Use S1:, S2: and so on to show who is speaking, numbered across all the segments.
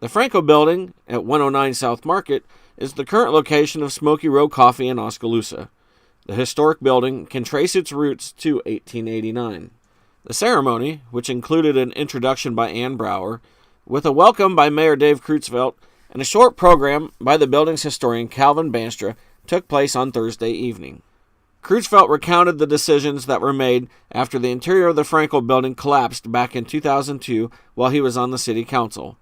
S1: The Frankel Building at 109 South Market is the current location of Smokey Row Coffee in Oskaloosa. The historic building can trace its roots to 1889. The ceremony, which included an introduction by Ann Brouwer, with a welcome by Mayor Dave Krutzfeldt, and a short program by the building's historian Calvin Bandstra, took place on Thursday evening. Krutzfeldt recounted the decisions that were made after the interior of the Frankel Building collapsed back in 2002 while he was on the city council.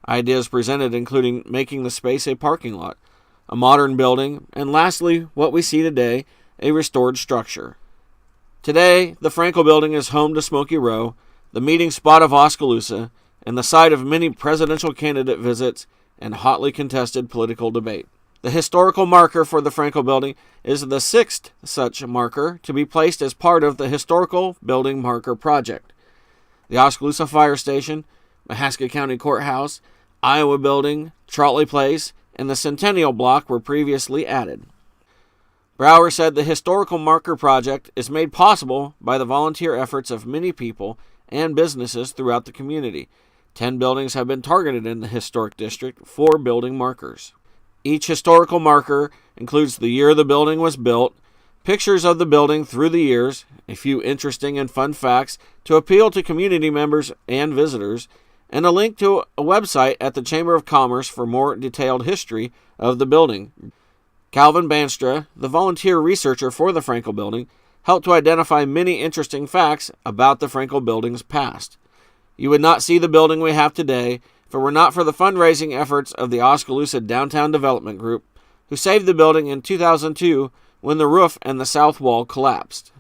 S1: Ideas presented including making the space a parking lot, a modern building, and lastly, what we see today, a restored structure. Today, the Frankel Building is home to Smokey Row, the meeting spot of Oskaloosa, and the site of many presidential candidate visits and hotly contested political debate. The historical marker for the Frankel Building is the sixth such marker to be placed as part of the Historical Building Marker Project. The Oskaloosa Fire Station, Mahaska County Courthouse, Iowa Building, Trolley Place, and the Centennial Block were previously added. Brouwer said the Historical Marker Project is made possible by the volunteer efforts of many people and businesses throughout the community. 10 buildings have been targeted in the historic district for building markers. Each historical marker includes the year the building was built, pictures of the building through the years, a few interesting and fun facts to appeal to community members and visitors, and a link to a website at the Chamber of Commerce for more detailed history of the building. Calvin Bandstra, the volunteer researcher for the Frankel Building, helped to identify many interesting facts about the Frankel Building's past. You would not see the building we have today if it were not for the fundraising efforts of the Oskaloosa Downtown Development Group, who saved the building in 2002 when the roof and the south wall collapsed.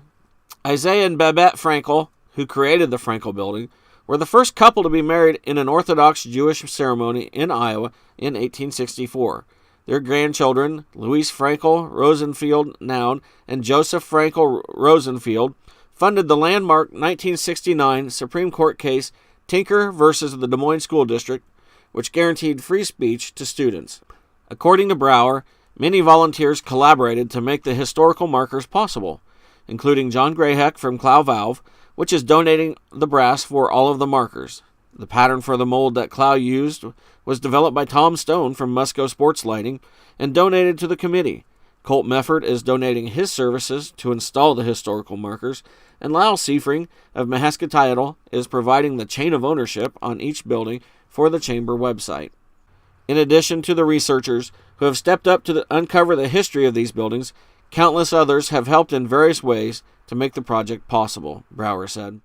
S1: Isaiah and Babette Frankel, who created the Frankel Building, were the first couple to be married in an Orthodox Jewish ceremony in Iowa in 1864. Their grandchildren, Louise Frankel Rosenfield Noun and Joseph Frankel Rosenfield, funded the landmark 1969 Supreme Court case Tinker versus the Des Moines School District, which guaranteed free speech to students. According to Brouwer, many volunteers collaborated to make the historical markers possible, including John Grayheck from Clow Valve, which is donating the brass for all of the markers. The pattern for the mold that Clow used was developed by Tom Stone from Musco Sports Lighting and donated to the committee. Colt Mefford is donating his services to install the historical markers, and Lyle Seifring of Mahaska Title is providing the chain of ownership on each building for the Chamber website. In addition to the researchers who have stepped up to uncover the history of these buildings, countless others have helped in various ways to make the project possible, Brouwer said.